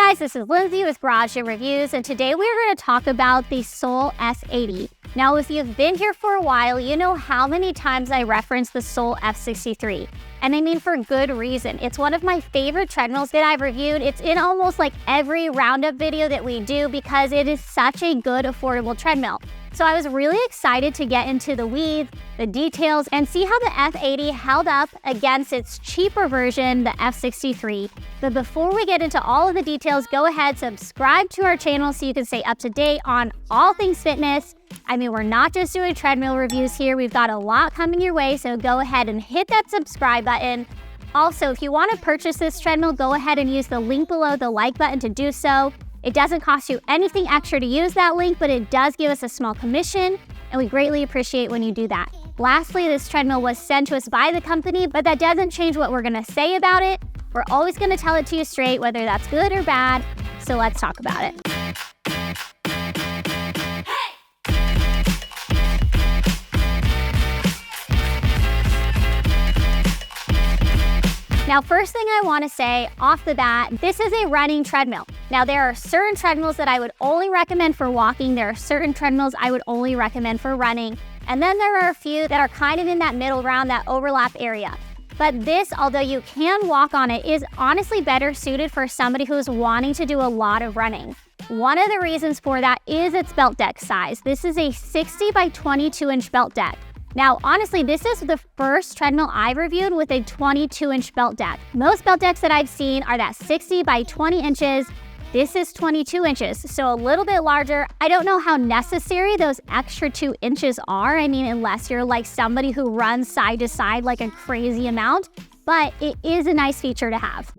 guys, this is Lindsay with Garage Gym Reviews, and today we're going to talk about the Soul F80. Now, if you've been here for a while, you know how many times I reference the Soul F63. And I mean for good reason. It's one of my favorite treadmills that I've reviewed. It's in almost like every roundup video that we do because it is such a good, affordable treadmill. So I was really excited to get into the weeds, the details, and see how the F80 held up against its cheaper version, the F63. But before we get into all of the details, go ahead, subscribe to our channel so you can stay up to date on all things fitness. I mean, we're not just doing treadmill reviews here. We've got a lot coming your way, so go ahead and hit that subscribe button. Also, if you want to purchase this treadmill, go ahead and use the link below the like button to do so. It doesn't cost you anything extra to use that link, but it does give us a small commission, and we greatly appreciate when you do that. Lastly, this treadmill was sent to us by the company, but that doesn't change what we're going to say about it. We're always going to tell it to you straight, whether that's good or bad, so let's talk about it. Now, first thing I want to say off the bat, this is a running treadmill. Now, there are certain treadmills that I would only recommend for walking. There are certain treadmills I would only recommend for running. And then there are a few that are kind of in that middle ground, that overlap area. But this, although you can walk on it, is honestly better suited for somebody who's wanting to do a lot of running. One of the reasons for that is its belt deck size. This is a 60 by 22 inch belt deck. Now, honestly, this is the first treadmill I've reviewed with a 22-inch belt deck. Most belt decks that I've seen are that 60 by 20 inches. This is 22 inches, so a little bit larger. I don't know how necessary those extra 2 inches are. I mean, unless you're like somebody who runs side to side like a crazy amount, but it is a nice feature to have.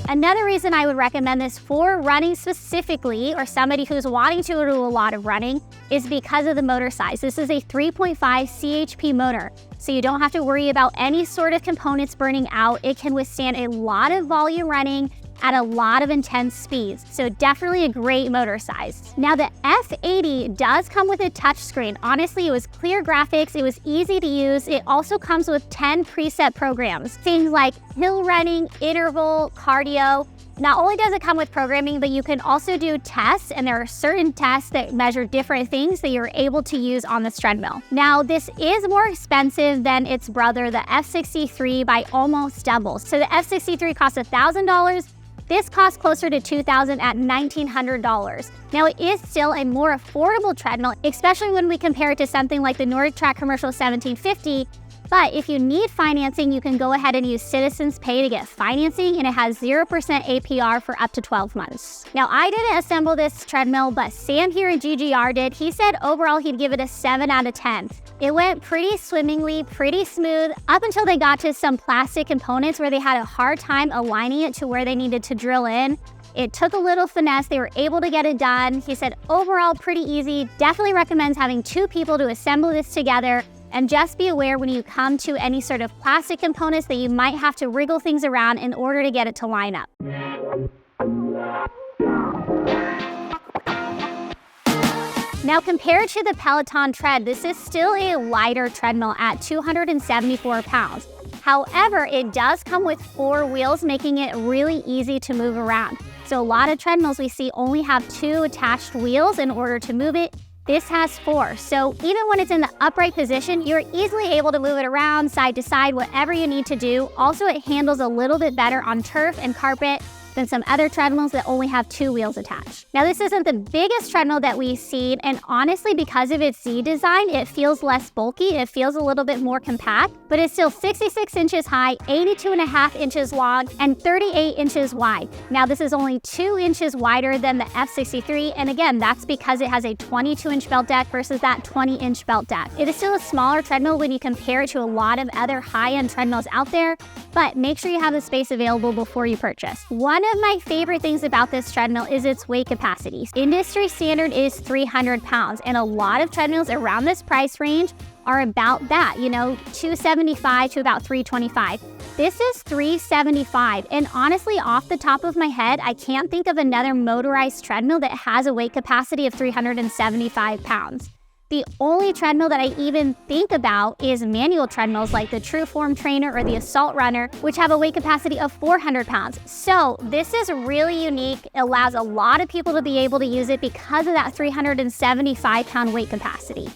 Another reason I would recommend this for running specifically, or somebody who's wanting to do a lot of running, is because of the motor size. This is a 3.5 CHP motor, so you don't have to worry about any sort of components burning out. It can withstand a lot of volume running at a lot of intense speeds, so definitely a great motor size. Now, the F80 does come with a touchscreen. Honestly, it was clear graphics, it was easy to use. It also comes with 10 preset programs, things like hill running, interval, cardio. Not only does it come with programming, but you can also do tests, and there are certain tests that measure different things that you're able to use on this treadmill. Now, this is more expensive than its brother, the F63, by almost double. So the F63 costs $1,000. This costs closer to $2,000 at $1,900. Now, it is still a more affordable treadmill, especially when we compare it to something like the Nordic Track Commercial 1750. But if you need financing, you can go ahead and use Citizens Pay to get financing, and it has 0% APR for up to 12 months. Now, I didn't assemble this treadmill, but Sam here at GGR did. He said overall he'd give it a 7 out of 10. It went pretty swimmingly, pretty smooth, up until they got to some plastic components where they had a hard time aligning it to where they needed to drill in. It took a little finesse. They were able to get it done. He said overall pretty easy. Definitely recommends having 2 people to assemble this together. And just be aware when you come to any sort of plastic components that you might have to wriggle things around in order to get it to line up. Now, compared to the Peloton Tread, this is still a lighter treadmill at 274 pounds. However, it does come with 4 wheels, making it really easy to move around. So a lot of treadmills we see only have 2 attached wheels in order to move it. This has 4, so even when it's in the upright position, you're easily able to move it around, side to side, whatever you need to do. Also, it handles a little bit better on turf and carpet than some other treadmills that only have 2 wheels attached. Now, this isn't the biggest treadmill that we've seen, and honestly, because of its Z design, it feels less bulky. It feels a little bit more compact, but it's still 66 inches high, 82.5 inches long, and 38 inches wide. Now, this is only 2 inches wider than the F63, and again, that's because it has a 22-inch belt deck versus that 20-inch belt deck. It is still a smaller treadmill when you compare it to a lot of other high-end treadmills out there, but make sure you have the space available before you purchase. One of my favorite things about this treadmill is its weight capacity. Industry standard is 300 pounds, and a lot of treadmills around this price range are about that, 275 to about 325. This is 375, and honestly, off the top of my head, I can't think of another motorized treadmill that has a weight capacity of 375 pounds. The only treadmill that I even think about is manual treadmills like the True Form Trainer or the Assault Runner, which have a weight capacity of 400 pounds. So this is really unique. It allows a lot of people to be able to use it because of that 375-pound weight capacity.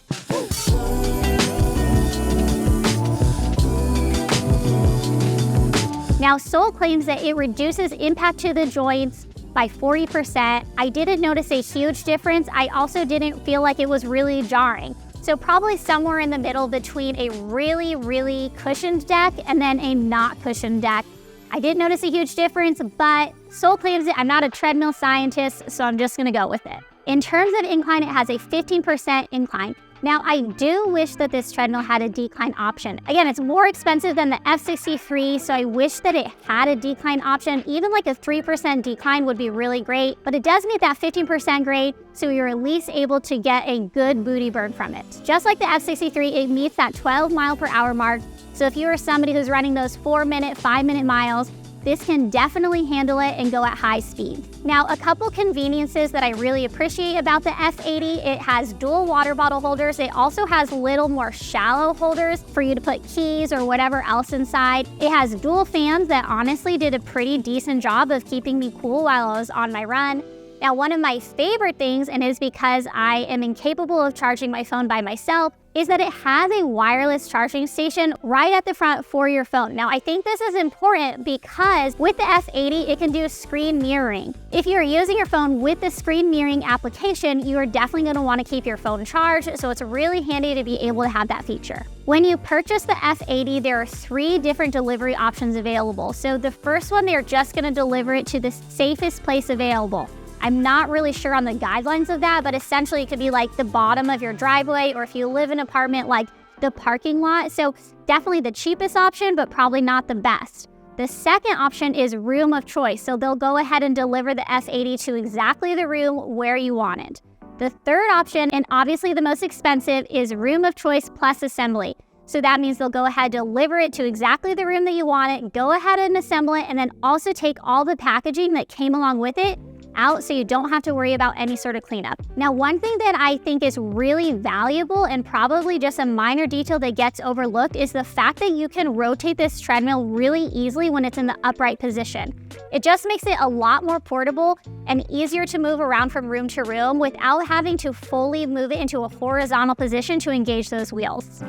Now, Sole claims that it reduces impact to the joints by 40%. I didn't notice a huge difference. I also didn't feel like it was really jarring. So probably somewhere in the middle between a really, really cushioned deck and then a not cushioned deck. I didn't notice a huge difference, but Sole claims it. I'm not a treadmill scientist, so I'm just gonna go with it. In terms of incline, it has a 15% incline. Now, I do wish that this treadmill had a decline option. Again, it's more expensive than the F63, so I wish that it had a decline option. Even like a 3% decline would be really great, but it does meet that 15% grade, so you're at least able to get a good booty burn from it. Just like the F63, it meets that 12 mile per hour mark, so if you are somebody who's running those 4-minute, 5-minute miles, this can definitely handle it and go at high speed. Now, a couple conveniences that I really appreciate about the F80, it has dual water bottle holders. It also has little more shallow holders for you to put keys or whatever else inside. It has dual fans that honestly did a pretty decent job of keeping me cool while I was on my run. Now, one of my favorite things, and it is because I am incapable of charging my phone by myself, is that it has a wireless charging station right at the front for your phone. Now, I think this is important because with the F80, it can do screen mirroring. If you're using your phone with the screen mirroring application, you are definitely gonna wanna keep your phone charged, so it's really handy to be able to have that feature. When you purchase the F80, there are 3 different delivery options available. So the first one, they're just gonna deliver it to the safest place available. I'm not really sure on the guidelines of that, but essentially it could be like the bottom of your driveway, or if you live in an apartment, like the parking lot. So definitely the cheapest option, but probably not the best. The second option is room of choice. So they'll go ahead and deliver the F80 to exactly the room where you want it. The third option, and obviously the most expensive, is room of choice plus assembly. So that means they'll go ahead, deliver it to exactly the room that you want it, go ahead and assemble it, and then also take all the packaging that came along with it out so you don't have to worry about any sort of cleanup. Now, one thing that I think is really valuable and probably just a minor detail that gets overlooked is the fact that you can rotate this treadmill really easily when it's in the upright position. It just makes it a lot more portable and easier to move around from room to room without having to fully move it into a horizontal position to engage those wheels.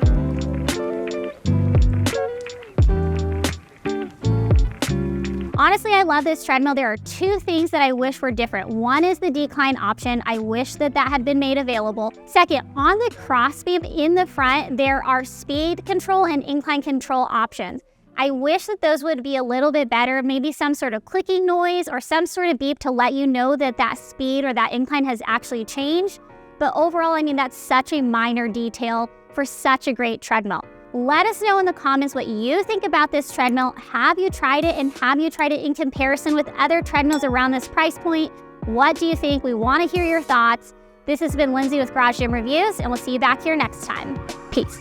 Honestly, I love this treadmill. There are 2 things that I wish were different. One is the decline option. I wish that that had been made available. Second, on the crossbeam in the front, there are speed control and incline control options. I wish that those would be a little bit better, maybe some sort of clicking noise or some sort of beep to let you know that that speed or that incline has actually changed. But overall, I mean, that's such a minor detail for such a great treadmill. Let us know in the comments what you think about this treadmill. Have you tried it, and have you tried it in comparison with other treadmills around this price point? What do you think? We want to hear your thoughts. This has been Lindsay with Garage Gym Reviews, and we'll see you back here next time. Peace.